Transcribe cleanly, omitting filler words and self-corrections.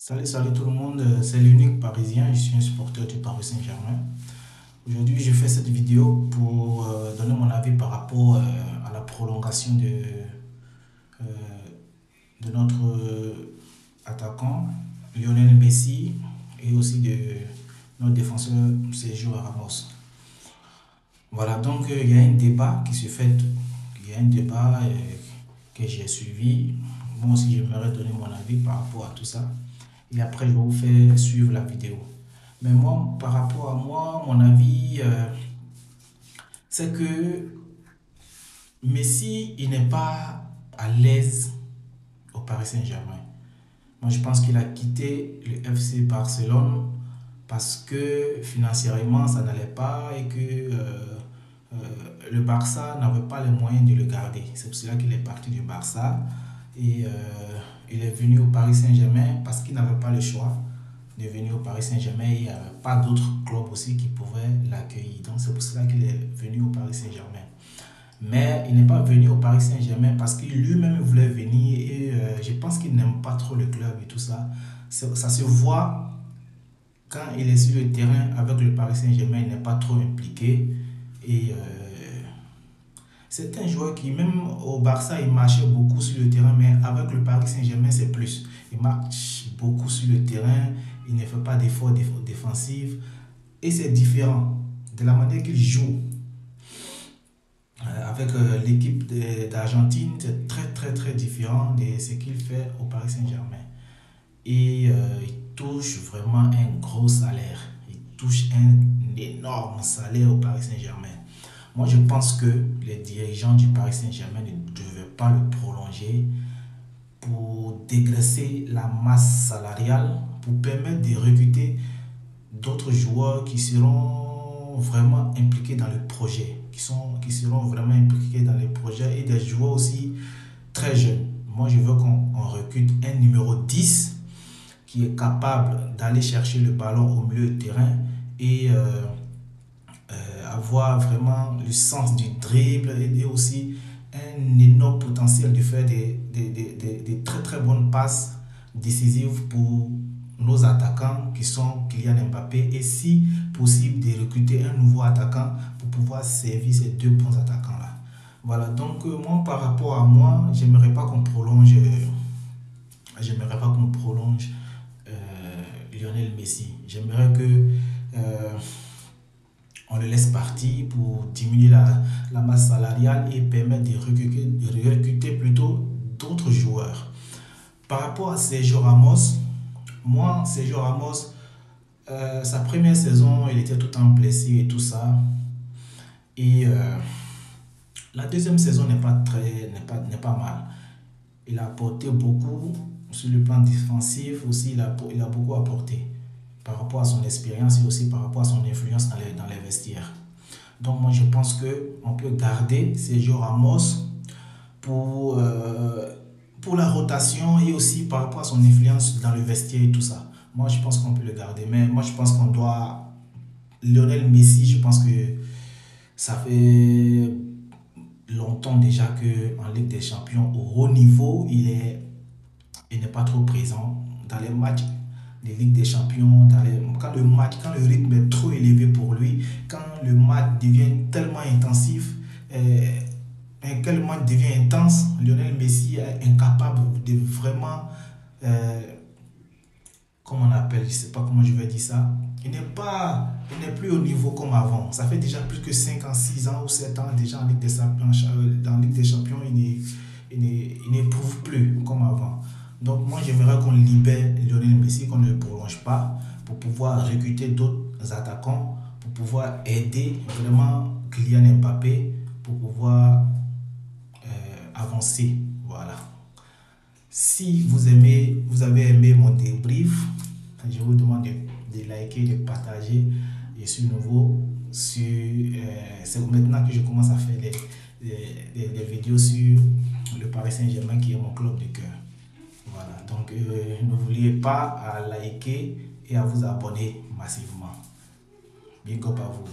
Salut tout le monde, c'est l'unique parisien, je suis un supporter du Paris Saint-Germain. Aujourd'hui, je fais cette vidéo pour donner mon avis par rapport à la prolongation euh, de notre attaquant Lionel Messi et aussi de notre défenseur Sergio Ramos. Voilà, donc il y a un débat qui se fait, il y a un débat que j'ai suivi. Moi aussi, j'aimerais donner mon avis par rapport à tout ça. Et après, je vais vous faire suivre la vidéo. Mais moi, par rapport à moi, mon avis, c'est que Messi, il n'est pas à l'aise au Paris Saint-Germain. Moi, je pense qu'il a quitté le FC Barcelone parce que financièrement, ça n'allait pas et que euh, le Barça n'avait pas les moyens de le garder. C'est pour cela qu'il est parti du Barça et il est venu au Paris Saint-Germain parce qu'il n'avait pas le choix de venir au Paris Saint-Germain. Il n'y avait pas d'autres clubs aussi qui pouvaient l'accueillir. Donc c'est pour cela qu'il est venu au Paris Saint-Germain. Mais il n'est pas venu au Paris Saint-Germain parce qu'il lui-même voulait venir et je pense qu'il n'aime pas trop le club et tout ça. Ça se voit quand il est sur le terrain avec le Paris Saint-Germain, il n'est pas trop impliqué. Et c'est un joueur qui, même au Barça, il marchait beaucoup sur le terrain, mais avec le Paris Saint-Germain, c'est plus. Il marche beaucoup sur le terrain, il ne fait pas d'efforts défensifs. Et c'est différent de la manière qu'il joue. Avec l'équipe d'Argentine, c'est très différent de ce qu'il fait au Paris Saint-Germain. Et il touche vraiment un gros salaire. Il touche un énorme salaire au Paris Saint-Germain. Moi, je pense que les dirigeants du Paris Saint-Germain ne devaient pas le prolonger pour dégraisser la masse salariale, pour permettre de recruter d'autres joueurs qui seront vraiment impliqués dans le projet, qui seront vraiment impliqués dans les projets et des joueurs aussi très jeunes. Moi, je veux qu'on recrute un numéro 10 qui est capable d'aller chercher le ballon au milieu de terrain et avoir vraiment le sens du dribble et aussi un énorme potentiel de faire des très bonnes passes décisives pour nos attaquants qui sont Kylian Mbappé et si possible de recruter un nouveau attaquant pour pouvoir servir ces deux bons attaquants là. Voilà, donc moi par rapport à moi, j'aimerais pas qu'on prolonge Lionel Messi. J'aimerais que on le laisse partir pour diminuer la masse salariale et permettre de recruter plutôt d'autres joueurs. Par rapport à Sergio Ramos, moi, Sergio Ramos, sa première saison, il était tout le temps blessé et tout ça. Et la deuxième saison n'est pas mal. Il a apporté beaucoup sur le plan défensif aussi, il a beaucoup apporté par rapport à son expérience et aussi par rapport à son influence dans les vestiaires. Donc moi je pense qu'on peut garder Sergio Ramos pour la rotation et aussi par rapport à son influence dans le vestiaire et tout ça. Moi je pense qu'on peut le garder, mais moi je pense qu'on doit... Lionel Messi, je pense que ça fait longtemps déjà qu'en Ligue des Champions, au haut niveau, il n'est pas trop présent dans les matchs de Ligue des Champions, quand le rythme est trop élevé pour lui, quand le match devient tellement intensif, quand le match devient intense, Lionel Messi est incapable de vraiment, comment on appelle, je ne sais pas comment je vais dire ça, il n'est plus au niveau comme avant. Ça fait déjà plus que 5 ans, 6 ans ou 7 ans déjà en Ligue des Champions, il n'éprouve plus comme avant. Donc moi j'aimerais qu'on libère Lionel Messi, qu'on ne le prolonge pas pour pouvoir recruter d'autres attaquants, pour pouvoir aider vraiment Kylian Mbappé pour pouvoir avancer. Voilà. Si vous avez aimé mon débrief, je vous demande de liker, de partager. Je suis nouveau c'est maintenant que je commence à faire des vidéos sur le Paris Saint-Germain qui est mon club de cœur. Voilà, donc n'oubliez pas à liker et à vous abonner massivement. Big up à vous.